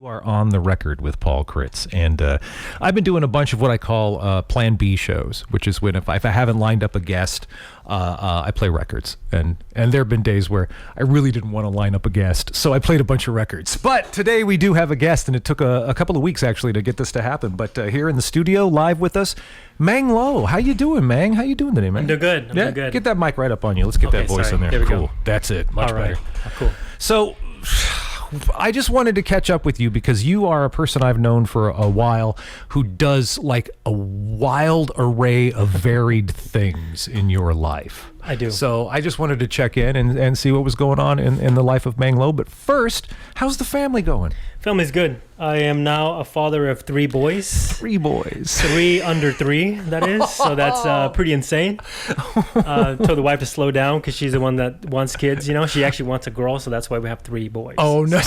You are on the record with Paul Critz, and I've been doing a bunch of what I call Plan B shows, which is when if I haven't lined up a guest, I play records, and there have been days where I really didn't want to line up a guest, so I played a bunch of records. But today we do have a guest, and it took a couple of weeks actually to get this to happen. But here in the studio, live with us, Meng Lo. How you doing, Meng? How you doing today, man? I'm doing good. I'm doing good. Get that mic right up on you. Let's get that voice in there. There we cool. go. That's it. Much All right. better. Oh, cool. So I just wanted to catch up with you because you are a person I've known for a while who does like a wild array of varied things in your life. I do. So I just wanted to check in and see what was going on in the life of Meng Lo. But first, how's the family going? Family's good. I am now a father of 3 boys. 3 boys. 3 under 3, that is. So that's pretty insane. Told the wife to slow down because she's the one that wants kids. You know, she actually wants a girl, so that's why we have 3 boys. Oh, no.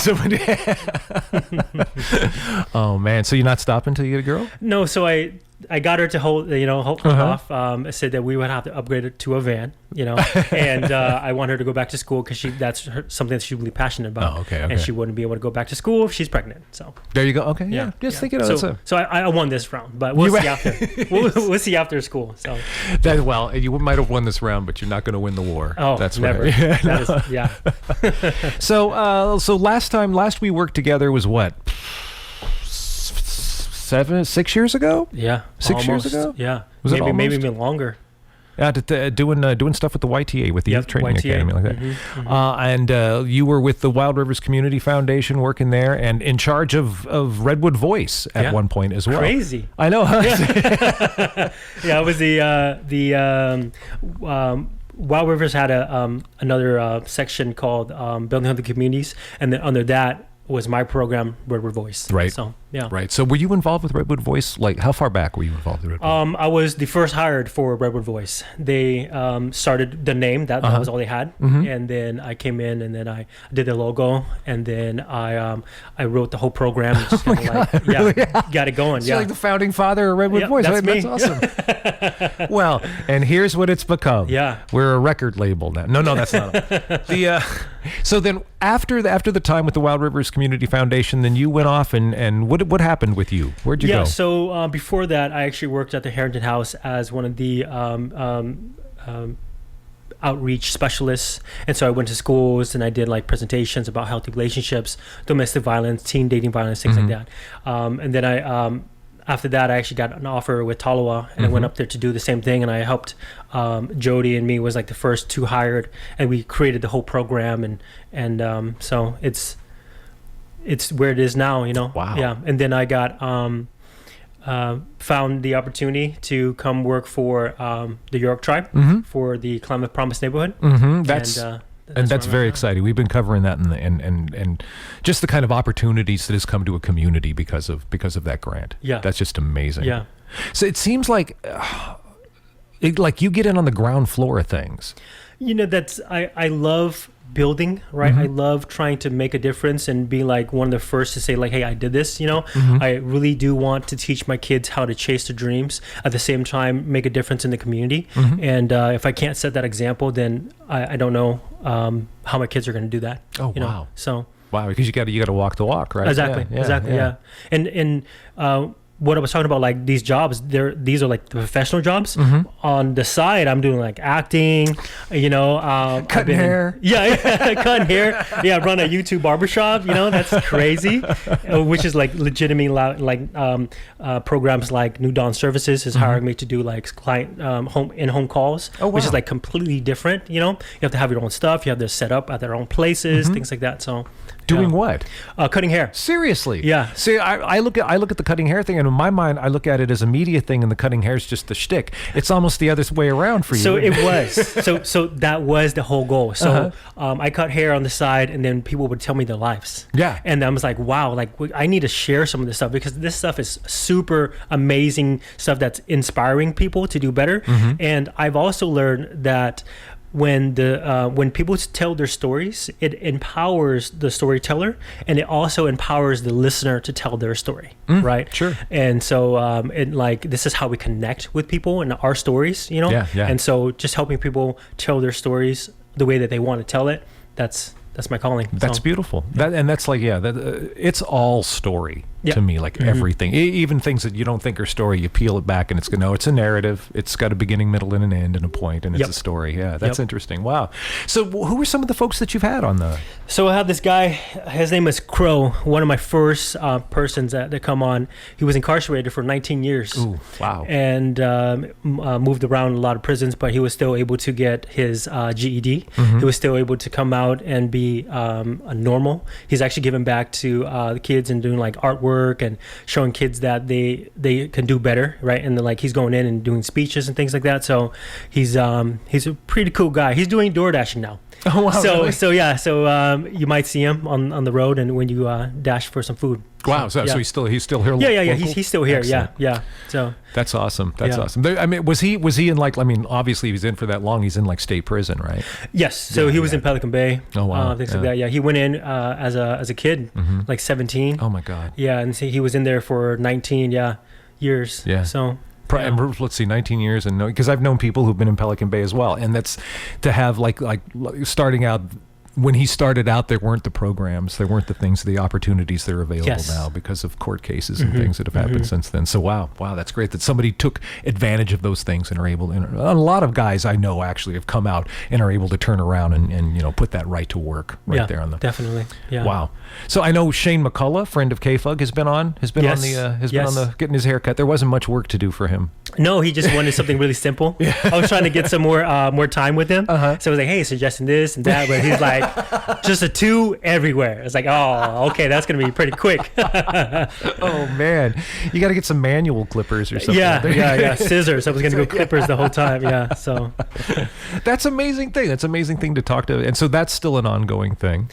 Oh, man. So you're not stopping until you get a girl? No, so I got her to hold off. I said that we would have to upgrade it to a van, you know, and I want her to go back to school because that's something that she's really passionate about. Oh, okay. And she wouldn't be able to go back to school if she's pregnant. So there you go. Okay, yeah. Just thinking of so I won this round, but we'll see after. We'll see after school. So well, you might have won this round, but you're not going to win the war. Oh, that's never. So last we worked together was what? 6 years ago? Yeah. 6 years ago? Yeah. Was maybe even longer. Yeah, doing stuff with the YTA, with the Youth Training Academy, like that. And you were with the Wild Rivers Community Foundation, working there, and in charge of Redwood Voice at one point as well. Crazy. I know. Huh? Yeah, it was the Wild Rivers had another section called Building Healthy Communities, and then under that was my program, Redwood Voice. Right. So, yeah. Right. So were you involved with Redwood Voice? Like, how far back were you involved with Redwood Voice? I was the first hired for Redwood Voice. They started the name. That was all they had. And then I came in, and then I did the logo, and then I wrote the whole program. Just got it going. So you're like the founding father of Redwood Voice. That's me. That's awesome. Well, and here's what it's become. Yeah. We're a record label now. No, that's not so then after the time with the Wild Rivers Community Foundation, then you went off and what happened with you? Where'd you go? Yeah, so before that, I actually worked at the Harrington House as one of the outreach specialists. And so I went to schools and I did like presentations about healthy relationships, domestic violence, teen dating violence, things like that. And then after that, I actually got an offer with Taloa, and I went up there to do the same thing. And I helped Jody and me was like the first 2 hired, and we created the whole program. And so it's where it is now, you know. Wow. Yeah. And then I got found the opportunity to come work for the York Tribe for the Climate Promise neighborhood. That's very exciting. We've been covering that and just the kind of opportunities that has come to a community because of that grant. Yeah. That's just amazing. Yeah. So it seems like like you get in on the ground floor of things. You know, I love building, right? I love trying to make a difference and be like one of the first to say like, hey, I did this, you know. I really do want to teach my kids how to chase their dreams, at the same time make a difference in the community. And if I can't set that example, then I don't know how my kids are going to do that. Oh, you know? wow. So wow, because you got to walk the walk, right? Exactly. Yeah. And what I was talking about, like these jobs, these are like the professional jobs. On the side, I'm doing like acting, you know, cutting hair. Cutting hair. Yeah, run a YouTube barbershop. You know, that's crazy. Which is like legitimately like programs like New Dawn Services is hiring me to do like client home calls. Oh, wow. Which is like completely different. You know, you have to have your own stuff. You have to set up at their own places, things like that. So. Doing what? Cutting hair. Seriously? Yeah. See, I look at the cutting hair thing, and in my mind, I look at it as a media thing, and the cutting hair is just the shtick. It's almost the other way around for you. So it was. So that was the whole goal. So I cut hair on the side, and then people would tell me their lives. Yeah. And I was like, wow, like I need to share some of this stuff because this stuff is super amazing stuff that's inspiring people to do better. And I've also learned that when people tell their stories, it empowers the storyteller, and it also empowers the listener to tell their story, right? Sure. And so, this is how we connect with people and our stories, you know. Yeah. And so, just helping people tell their stories the way that they want to tell it. That's that's my calling. That's So, beautiful. That's like, it's all story Yeah. to me, like everything. Even things that you don't think are story, you peel it back and it's it's a narrative. It's got a beginning, middle, and an end and a point, and it's Yep. a story. Yeah, that's Yep. interesting. Wow. So who are some of the folks that you've had on the... So I have this guy, his name is Crow, one of my first persons that come on. He was incarcerated for 19 years. Ooh, wow. And moved around a lot of prisons, but he was still able to get his GED. He was still able to come out and be a normal. He's actually giving back to the kids and doing like artwork and showing kids that they can do better, right? And then, like, he's going in and doing speeches and things like that. So he's a pretty cool guy. He's doing door dashing now. Oh, wow. Really? So you might see him on the road and when you dash for some food. Wow. So yeah. he's still here. Yeah. Local? He's still here. Excellent. Yeah. So That's awesome. That's Yeah. awesome. I mean, was he in, like, I mean, obviously he's in for that long. He's in like state prison, right? yes. So Yeah, he was yeah. in Pelican Bay. Oh, wow. Things Yeah. like that. Yeah. He went in as a kid, like 17. Oh my God. Yeah, and he was in there for 19 years. Yeah. So. And let's see, 19 years, and because I've known people who've been in Pelican Bay as well, and that's to have like starting out. When he started out, there weren't the programs, there weren't the things, the opportunities that are available Yes. now because of court cases and things that have happened since then. So wow, that's great that somebody took advantage of those things and are able to. A lot of guys I know actually have come out and are able to turn around and put that right to work right there on the. Definitely. Yeah. Wow. So I know Shane McCullough, friend of K-Fug, has been on Yes. been on the getting his hair cut. There wasn't much work to do for him. No, he just wanted something really simple. I was trying to get some more time with him. So I was like, hey, suggesting this and that, but he's like, just a 2 everywhere. It's like, oh, okay, that's gonna be pretty quick. Oh man, you got to get some manual clippers or something. Yeah, scissors. I was gonna go clippers the whole time. Yeah, so That's amazing thing. That's amazing thing to talk to, and so that's still an ongoing thing.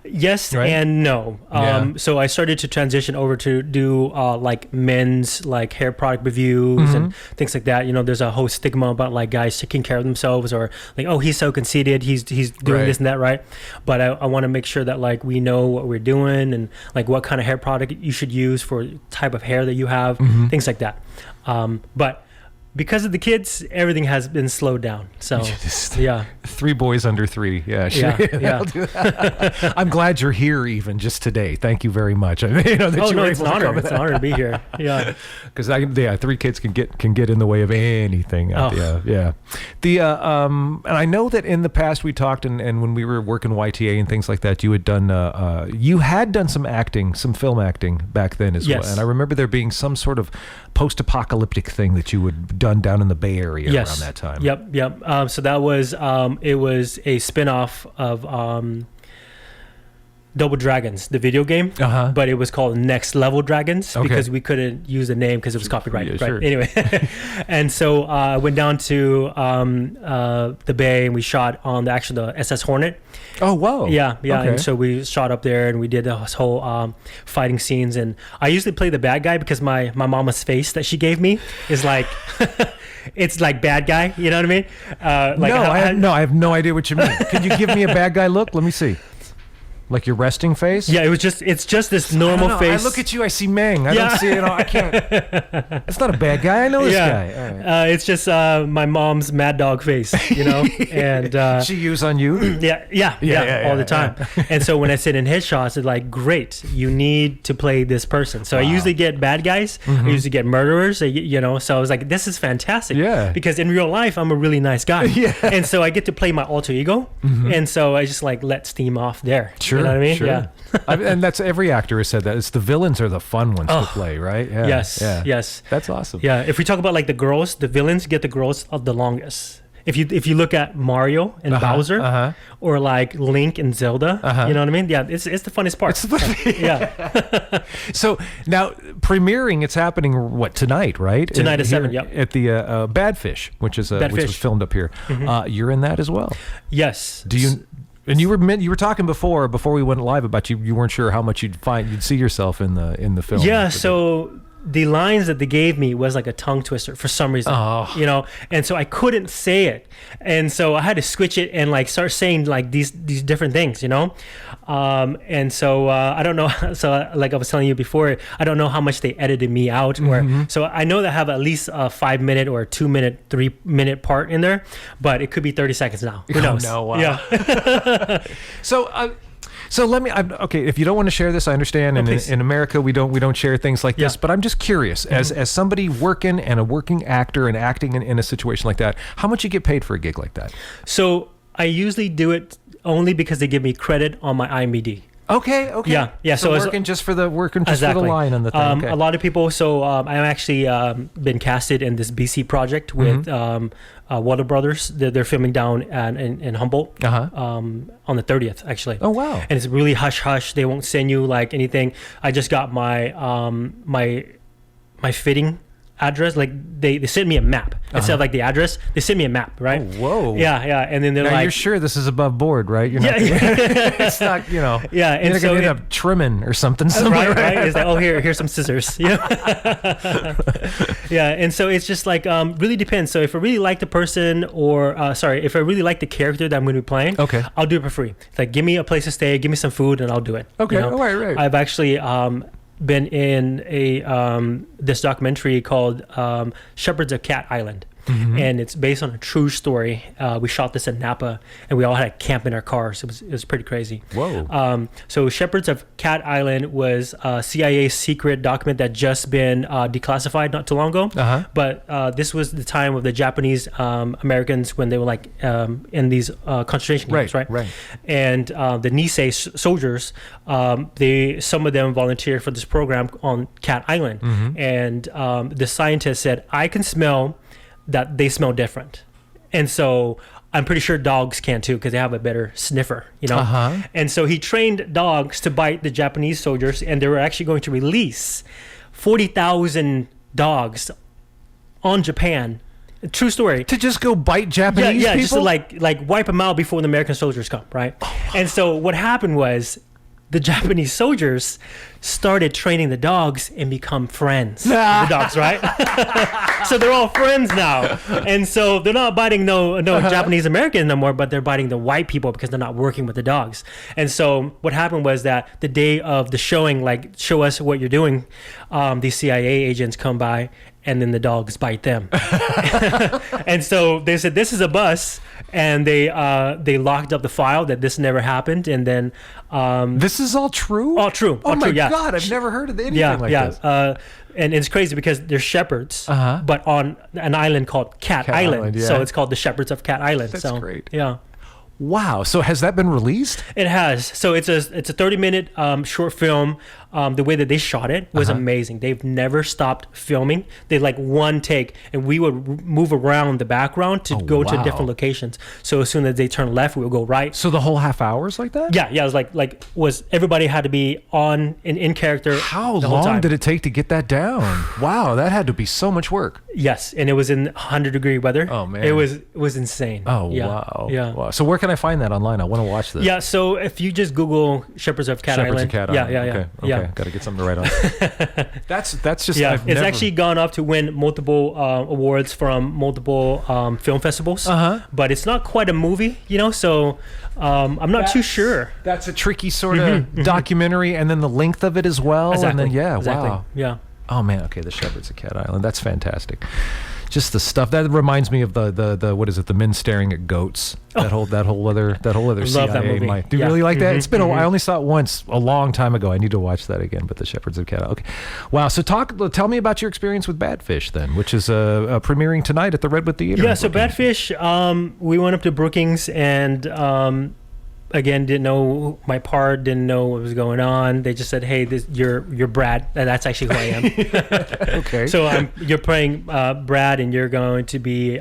yes Right? and no. Yeah. So I started to transition over to do like men's like hair product reviews and things like that. There's a whole stigma about like guys taking care of themselves or like, oh, he's so conceited, he's doing Right. this and that, right? But I want to make sure that like we know what we're doing and like what kind of hair product you should use for type of hair that you have, things like that. But because of the kids, everything has been slowed down. So yeah. 3 boys under 3. Yeah, sure. Yeah. I'll do that. I'm glad you're here even just today. Thank you very much. That Oh you no, were it's an able to honor. come. It's an honor to be here. Yeah. Because 3 kids can get in the way of anything. Yeah. And I know that in the past we talked, and when we were working YTA and things like that, you had done some acting, some film acting back then as well. Yes. And I remember there being some sort of post-apocalyptic thing that you had done down in the Bay Area around that time. Yep. So that was it was a spin-off of Double Dragons, the video game, but it was called Next Level Dragons because we couldn't use the name because it was copyrighted. Yeah, right? sure. Anyway, and so I went down to the Bay and we shot on the SS Hornet. Oh, whoa. Yeah. Okay. And so we shot up there and we did this whole fighting scenes. And I usually play the bad guy because my mama's face that she gave me is like. It's like bad guy, you know what I mean? I have no idea what you mean. Can you give me a bad guy look? Let me see. Like your resting face? Yeah, it's just this normal face. I look at you, I see Meng. I don't see it. I can't. It's not a bad guy. I know this guy. All right. It's just my mom's mad dog face, and she use on you? Yeah, all the time. And so when I sit in headshots, it's like, great, you need to play this person. So I usually get bad guys. I usually get murderers. So I was like, this is fantastic. Yeah. Because in real life, I'm a really nice guy. Yeah. And so I get to play my alter ego, and so I just like let steam off there. Sure. You know what I mean? Sure. Yeah. And that's every actor has said that. It's the villains are the fun ones to play, right? Yeah. Yes. That's awesome. Yeah. If we talk about like the girls, the villains get the girls of the longest. If you look at Mario and Bowser, or like Link and Zelda, you know what I mean? Yeah, it's the funnest part. Yeah. So now premiering, it's happening tonight, right? Tonight at 7. Yep. At the Badfish, which was filmed up here. You're in that as well. Yes. Do you? And you were talking before we went live about you weren't sure how much you'd see yourself in the film. Yeah, so the lines that they gave me was like a tongue twister for some reason, you know, and so I couldn't say it, and so I had to switch it and like start saying like these different things, you know, and so I don't know. So like I was telling you before, I don't know how much they edited me out, or so I know that I have at least a 5 minute or a 2 minute, 3 minute part in there, but it could be 30 seconds now. Who knows? No, wow. Yeah. So let me. Okay, if you don't want to share this, I understand. And in America, we don't share things like this. But I'm just curious, as somebody working and a working actor and acting in a situation like that, how much you get paid for a gig like that? So I usually do it only because they give me credit on my IMDb. Okay. Yeah. So working just for the line on the thing. Okay. A lot of people. So I'm actually been casted in this BC project with Warner Brothers. They're filming down in Humboldt on the 30th, actually. Oh wow! And it's really hush hush. They won't send you like anything. I just got my my fitting address. Like they sent me a map instead of like the address. They sent me a map, right? Oh, whoa. Yeah. And then they're now like, you're sure this is above board, right? You're not. It's not. You know. Yeah. And you're so gonna end up trimming or something. Right. It's like, oh, here's some scissors. Yeah. Yeah. And so it's just like really depends. So if I really like the person, or if I really like the character that I'm going to be playing, okay, I'll do it for free. It's like, give me a place to stay, give me some food, and I'll do it. Okay. You know? Right. I've actually been in this documentary called Shepherds of Cat Island. And it's based on a true story. We shot this in Napa, and we all had a camp in our cars. It was pretty crazy. Whoa. So Shepherds of Cat Island was a CIA secret document that just been declassified not too long ago. But this was the time of the Japanese Americans when they were like in these concentration camps, right? And the Nisei soldiers, some of them volunteered for this program on Cat Island. And the scientist said, I can smell that they smell different, and so I'm pretty sure dogs can too, because they have a better sniffer, you know. And so he trained dogs to bite the Japanese soldiers, and they were actually going to release 40,000 dogs on Japan. True story. To just go bite Japanese people? Just to like wipe them out before the American soldiers come, right? And so what happened was the Japanese soldiers started training the dogs and become friends with the dogs, right? So they're all friends now. And so they're not biting no Japanese American no more, but they're biting the white people because they're not working with the dogs. And so what happened was that the day of the showing, like, show us what you're doing, these CIA agents come by, and then the dogs bite them. And so they said, this is a bus, and they locked up the file that this never happened. And then this is all true? All true. Oh my yeah. God, I've never heard of anything like this. And it's crazy because they're shepherds, but on an island called Cat Island. So it's called the Shepherds of Cat Island. That's great. Yeah. Wow. So has that been released? It has. So it's a 30-minute short film. The way that they shot it was amazing. They've never stopped filming. They like one take, and we would move around the background to go to different locations. So as soon as they turn left, we would go right. So the whole half hour is like that? Yeah. It was everybody had to be on in character. How long did it take to get that down? Wow, that had to be so much work. Yes, and it was in 100-degree weather. Oh man, it was insane. Oh yeah. Wow. Yeah. Wow. So where can I find that online? I want to watch this. Yeah. So if you just Google Shepherds of Cat Island. Okay. Yeah. Got to get something to write on. That's just it's actually gone up to win multiple awards from multiple film festivals. But it's not quite a movie, you know. So I'm not too sure. That's a tricky sort of documentary, and then the length of it as well. Exactly. And then exactly. Wow. Yeah. Oh man. Okay. The Shepherds of Cat Island. That's fantastic. Just the stuff that reminds me of the what is it? The men staring at goats. That whole other Love CIA. that movie. Do you really like that? It's been I only saw it once a long time ago. I need to watch that again. But the Shepherds of Cat. Okay, wow. So tell me about your experience with Badfish then, which is premiering tonight at the Redwood Theater. Yeah. So Badfish, we went up to Brookings and. Again, didn't know my part, didn't know what was going on. They just said, "Hey, you're Brad." And that's actually who I am. Okay. So you're playing Brad, and you're going to be.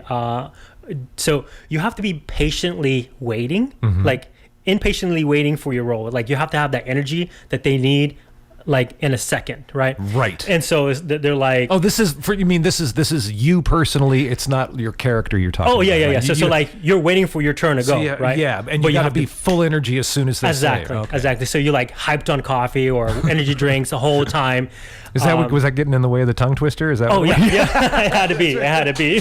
So you have to be patiently waiting, like impatiently waiting for your role. Like you have to have that energy that they need. like in a second, right? Right. And so they're like, oh, this is you personally. It's not your character you're talking. oh yeah, about, yeah, right? yeah. So like you're waiting for your turn to go, yeah, right? Yeah, and but you got to have be full energy as soon as they exactly, say it. Okay. exactly. So you're like hyped on coffee or energy drinks the whole time. Is that was that getting in the way of the tongue twister? Is that? Oh yeah, yeah. It had to be. It had to be.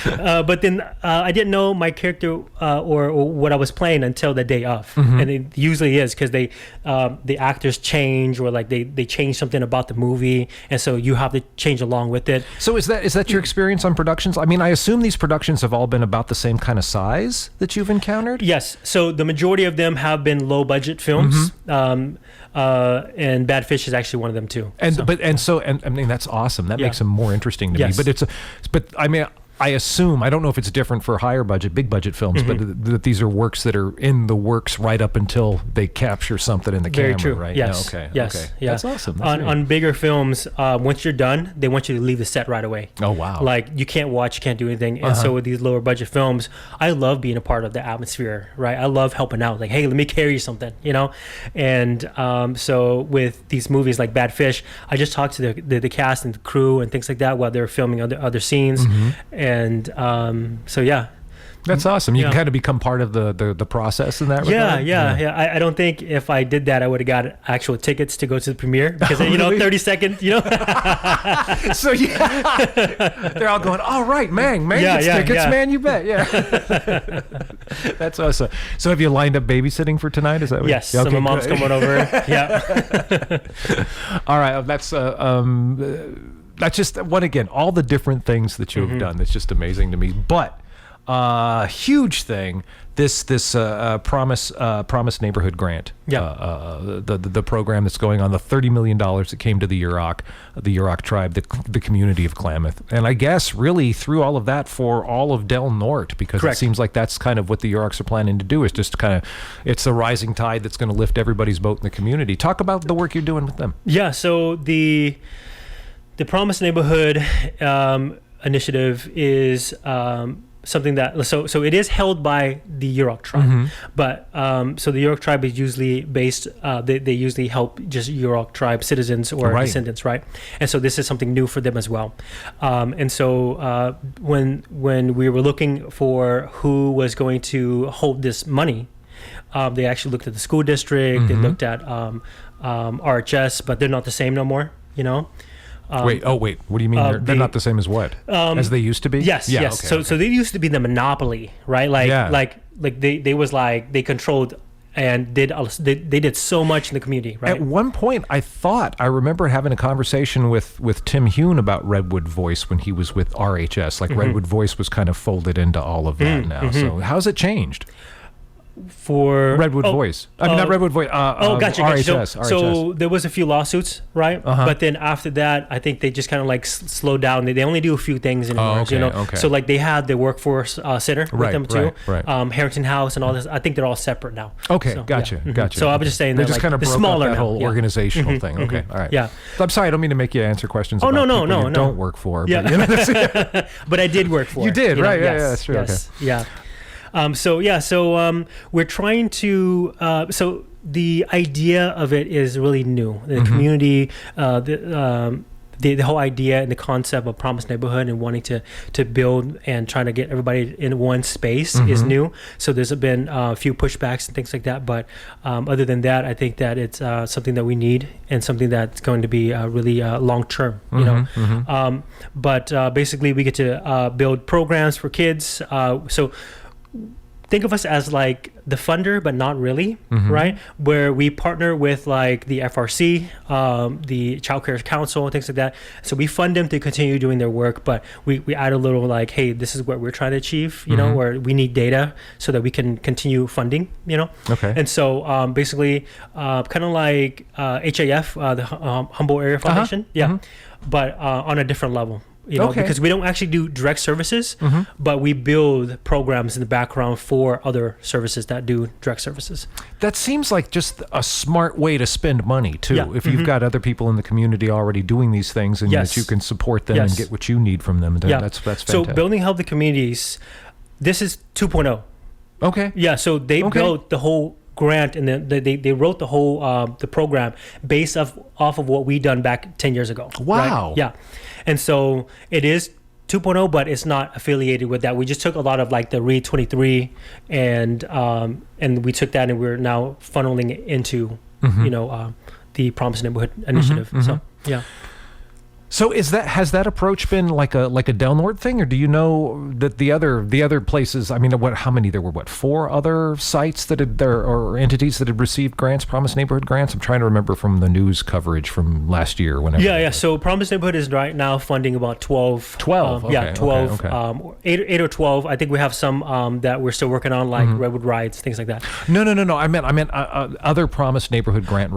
But then I didn't know my character or what I was playing until the day of, and it usually is because the actors change or like they change something about the movie, and so you have to change along with it. So is that your experience on productions? I mean, I assume these productions have all been about the same kind of size that you've encountered. Yes. So the majority of them have been low budget films. And Bad Fish is actually one of them too. And I mean that's awesome. That makes them more interesting to me. But I mean I assume, I don't know if it's different for higher budget, big budget films, but that these are works that are in the works right up until they capture something in the Very camera, true. right? Yes. No, okay. Yes. Okay. Yeah. That's awesome. On bigger films, once you're done, they want you to leave the set right away. Oh, wow. Like you can't watch, you can't do anything. And so with these lower budget films, I love being a part of the atmosphere, right? I love helping out. Like, hey, let me carry something, you know? And so with these movies like Bad Fish, I just talked to the cast and the crew and things like that while they're filming other scenes. And so yeah, that's awesome. You can kind of become part of the process in that regard. Yeah. I don't think if I did that, I would have got actual tickets to go to the premiere because 30 seconds, So yeah, they're all going, all right, Meng gets tickets, man, you bet. Yeah. That's awesome. So have you lined up babysitting for tonight? Is that what? Yes. So my mom's coming over. Yeah. All right. That's just all the different things that you have done. That's just amazing to me. But huge thing, this Promise Neighborhood Grant, the program that's going on, the $30 million that came to the Yurok tribe, the community of Klamath, and I guess really through all of that for all of Del Norte, because Correct. It seems like that's kind of what the Yuroks are planning to do, is just kind of, it's a rising tide that's going to lift everybody's boat in the community. Talk about the work you're doing with them. Yeah. So the Promise Neighborhood initiative is something that so it is held by the Yurok tribe, but so the Yurok tribe is usually based. They usually help just Yurok tribe citizens or descendants, right? And so this is something new for them as well. And so when we were looking for who was going to hold this money, they actually looked at the school district. They looked at RHS, but they're not the same no more. Wait. What do you mean? They're not the same as what? As they used to be? Yes. Yeah, yes. Okay, so they used to be the monopoly, right? Like they controlled and they did so much in the community, right? At one point, I remember having a conversation with Tim Hune about Redwood Voice when he was with RHS. Like Redwood Voice was kind of folded into all of that now. So how's it changed? For Redwood Voice. I mean, not Redwood Voice. Gotcha. RHS. So there was a few lawsuits, right? But then after that, I think they just kind of like slowed down. They only do a few things anymore. Okay. So like they had the workforce center with them too. Right. Harrington House and all this. I think they're all separate now. Okay, so, gotcha. So I was just saying they that just kind of the broke smaller up that whole organizational thing. Okay, all right. Yeah. I'm sorry, I don't mean to make you answer questions. Oh, about no, people you no. don't work for. Yeah. But, but I did work for. You did, right? Yes, Yeah, that's true. Yes. Okay. Yeah. So we're trying to. So the idea of it is really new. The community, the whole idea and the concept of Promise Neighborhood and wanting to build and trying to get everybody in one space is new. So there's been a few pushbacks and things like that. But other than that, I think that it's something that we need and something that's going to be really long term. But basically, we get to build programs for kids. So think of us as like the funder, but not really, right? Where we partner with like the FRC, the Child Care Council, and things like that. So we fund them to continue doing their work, but we add a little like, hey, this is what we're trying to achieve, where we need data so that we can continue funding, Okay. And so basically, kind of like HAF, the Humboldt Area Foundation, but on a different level. Because we don't actually do direct services, but we build programs in the background for other services that do direct services. That seems like just a smart way to spend money too. If you've got other people in the community already doing these things, and that you can support them and get what you need from them, that's fantastic. So building healthy communities, this is 2.0. Okay. Yeah. So they built the whole grant, and then they wrote the whole the program based off of what we done back 10 years ago. Wow. Right? Yeah. And so it is 2.0, but it's not affiliated with that. We just took a lot of like the READ 23 and we took that and we're now funneling it into the Promise Neighborhood initiative. So yeah. So has that approach been like a Del Norte thing, or do you know that the other places? I mean, how many there were? 4 other sites that had or entities that had received grants, Promise Neighborhood grants. I'm trying to remember from the news coverage from last year. Whenever. Yeah. So Promise Neighborhood is right now funding about 12. 12. Okay, 12. Okay. 8 or 12. I think we have some that we're still working on, like Redwood Rides, things like that. No. I meant other Promise Neighborhood grant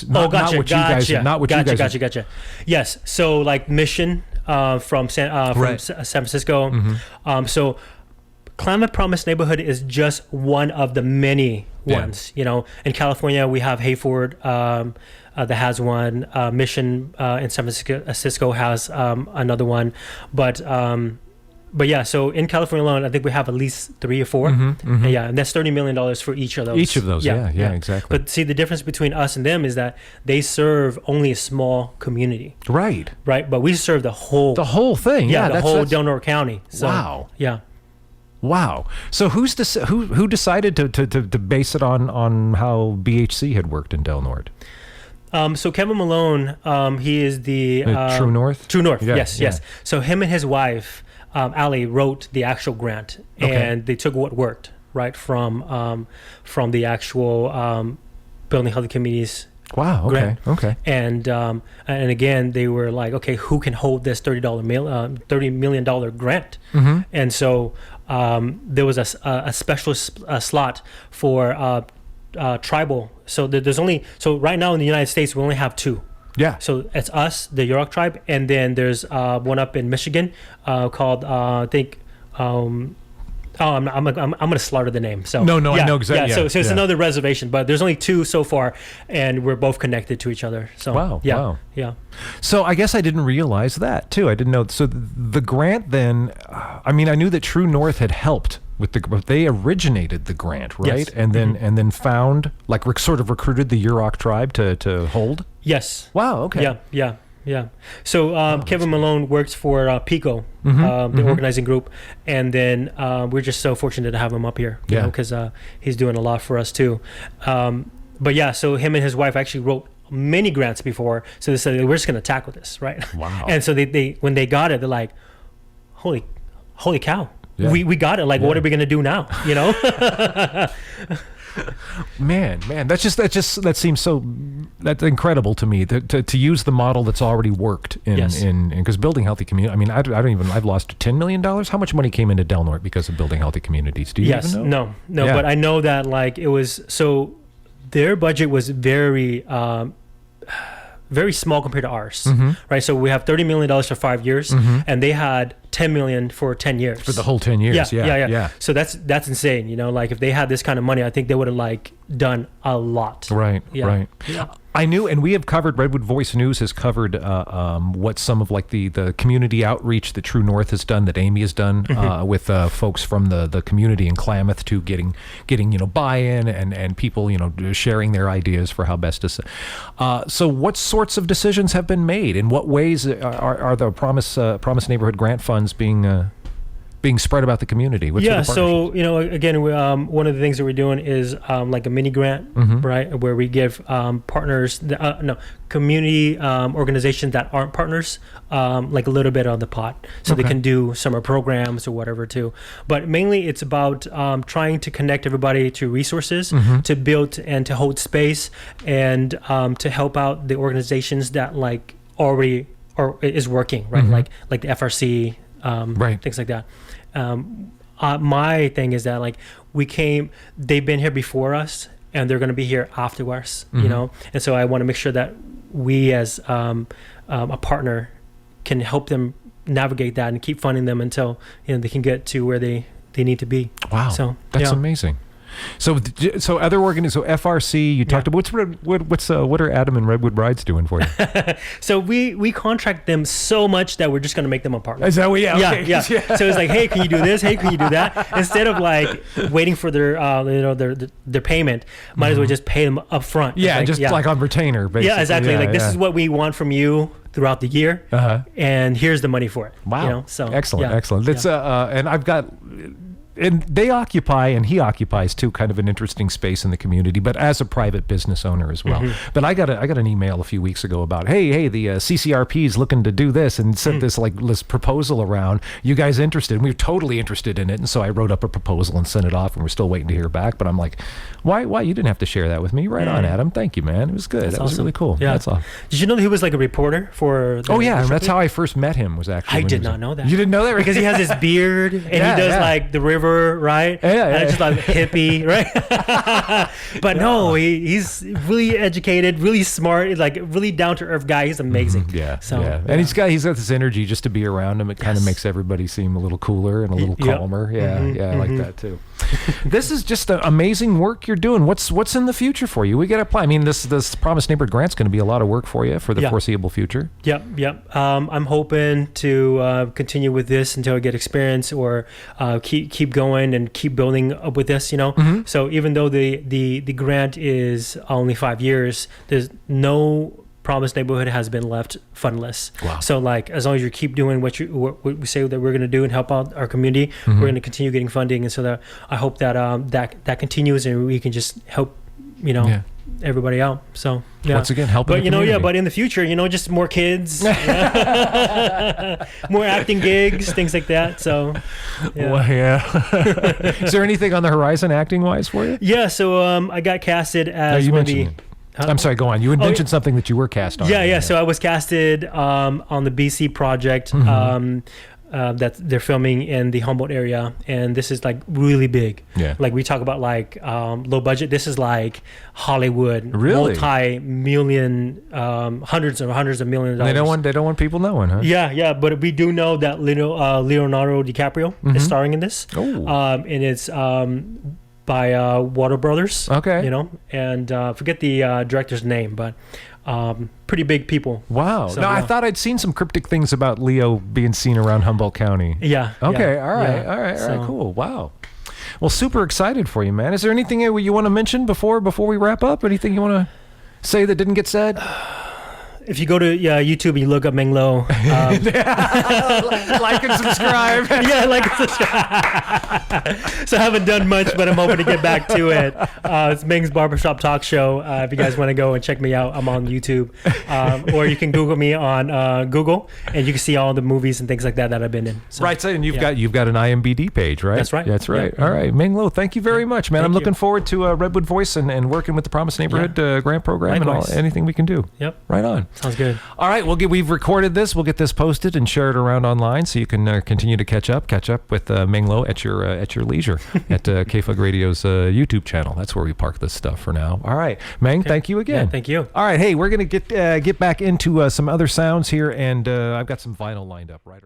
not what you guys. Not what you guys. Gotcha. Yes. So like Mission from San Francisco. So Climate Promise Neighborhood is just one of the many ones. In California we have Hayford that has one. Mission in San Francisco has another one, but yeah, so in California alone, I think we have at least 3 or 4. And and that's $30 million for each of those. Each of those, yeah, exactly. But see, the difference between us and them is that they serve only a small community. Right. But we serve the whole thing. Yeah, the whole Del Norte County. So, wow. Yeah. Wow. So who decided to base it on how BHC had worked in Del Norte? So Kevin Malone, he is the True North. True North. Yeah, Yes. So him and his wife, Ali, wrote the actual grant, and they took what worked right from the actual Building Healthy Communities. Wow. Grant. Okay. And again, they were like, okay, who can hold this $30 million grant? And so there was a special slot for tribal. So there's right now in the United States we only have 2. Yeah. So it's us, the Yurok tribe, and then there's one up in Michigan called I think. I'm gonna slaughter the name. So no, I know exactly. Yeah. So it's another reservation, but there's only 2 so far, and we're both connected to each other. So wow. Yeah. So I guess I didn't realize that too. I didn't know. So the grant then, I mean, I knew that True North had helped with they originated the grant, right? Yes. And then found sort of recruited the Yurok tribe to hold. Yes. Wow. Okay. Yeah. So Kevin Malone works for PICO, the organizing group, and then we're just so fortunate to have him up here, because he's doing a lot for us too. But yeah, so him and his wife actually wrote many grants before, so they said we're just going to tackle this, right? Wow. And so they when they got it, they're like, holy cow. Yeah. We got it. What are we going to do now? Man, that seems that's incredible to me to use the model that's already worked in because building healthy community. I mean, I've lost $10 million. How much money came into Del Norte because of building healthy communities? Do you even know? No, Yeah. but I know that it was their budget was very very small compared to ours, right? So we have $30 million for 5 years, and they had $10 million for 10 years. For the whole 10 years, yeah. So that's insane, if they had this kind of money, I think they would have done a lot. Right. Yeah. I knew, and we have covered, Redwood Voice News has covered what some of the community outreach that True North has done, that Amy has done with folks from the community in Klamath to getting buy-in and people sharing their ideas for how best to. So what sorts of decisions have been made? In what ways are the Promise Neighborhood grant funds being spread about the community? So again, one of the things that we're doing is like a mini grant, right, where we give partners, community organizations that aren't partners, like a little bit on the pot, so they can do summer programs or whatever too. But mainly, it's about trying to connect everybody to resources, to build and to hold space, and to help out the organizations that already or is working, right, like the FRC. Things like that. My thing is that they've been here before us and they're going to be here after us, and so I want to make sure that we as a partner can help them navigate that and keep funding them until they can get to where they need to be. Wow, so that's amazing. So other so FRC, you talked about what are Adam and Redwood Rides doing for you? So we contract them so much that we're just going to make them apartments. Is that what? Yeah, okay. Yeah. So it's like, hey, can you do this? Hey, can you do that? Instead of like waiting for their their payment, might as well just pay them up front. Yeah, like on retainer, basically. Yeah, exactly. This is what we want from you throughout the year, and here's the money for it. Wow. So excellent. It's and I've got. And they occupy, and he occupies too, kind of an interesting space in the community, but as a private business owner as well. But I got an email a few weeks ago about, hey, the CCRP is looking to do this and sent this proposal around. You guys interested? And we were totally interested in it, and so I wrote up a proposal and sent it off, and we're still waiting to hear back. But I'm like, why? You didn't have to share that with me. Right on, Adam. Thank you, man. It was good. That was awesome. really cool. Yeah, that's all. Did you know that he was like a reporter for? That's how I first met him. Was actually I did not know that. You didn't know that because he has this beard and he does like the river, right? Yeah. Just like hippie, right? But no, he's really educated, really smart, like really down to earth guy. He's amazing. And he's got this energy just to be around him. It kind of makes everybody seem a little cooler and a little calmer. I like that too. This is just amazing work you're doing. What's in the future for you? We got to apply. I mean, this Promised Neighborhood Grant's going to be a lot of work for you for the foreseeable future. Yep. I'm hoping to continue with this until I get experience, or keep going and keep building up with this. So even though the grant is only 5 years, there's no Promised Neighborhood has been left fundless. Wow. So like, as long as you keep doing what we say that we're going to do and help out our community, we're going to continue getting funding. And so that I hope that that continues and we can just help everybody out. So once again, helping. But the community. but in the future, just more kids, more acting gigs, things like that. So Is there anything on the horizon acting wise for you? Yeah. So I got casted as I'm sorry, go on. You had mentioned something that you were cast on. Yeah. So I was casted on the BC project that they're filming in the Humboldt area, and this is like really big. Yeah. Like we talk about like low budget. This is like Hollywood, really multi-million, hundreds of millions of dollars. They don't want people knowing, huh? Yeah. But we do know that Leonardo DiCaprio is starring in this. Oh. And it's by Warner Brothers. Okay. And forget the director's name, but pretty big people. Wow. So, I thought I'd seen some cryptic things about Leo being seen around Humboldt County. Yeah. Okay. Yeah, all right. Cool. Wow. Well, super excited for you, man. Is there anything you want to mention before we wrap up? Anything you want to say that didn't get said? If you go to YouTube and you look up Meng Lo, like and subscribe. like and subscribe. So I haven't done much, but I'm hoping to get back to it. It's Meng's Barbershop Talk Show. If you guys want to go and check me out, I'm on YouTube, or you can Google me on Google, and you can see all the movies and things like that I've been in. So, right, so, and you've got an IMBD page, right? That's right. Yeah. All right, Meng Lo, thank you very much, man. I'm looking forward to Redwood Voice and working with the Promised Neighborhood grant program. Likewise. And anything we can do. Yep. Right on. Sounds good. All right, we've recorded this. We'll get this posted and share it around online, so you can continue to catch up with Meng Lo at your leisure at KFUG Radio's YouTube channel. That's where we park this stuff for now. All right, Meng, thank you again. Yeah, thank you. All right, hey, we're gonna get back into some other sounds here, and I've got some vinyl lined up right around.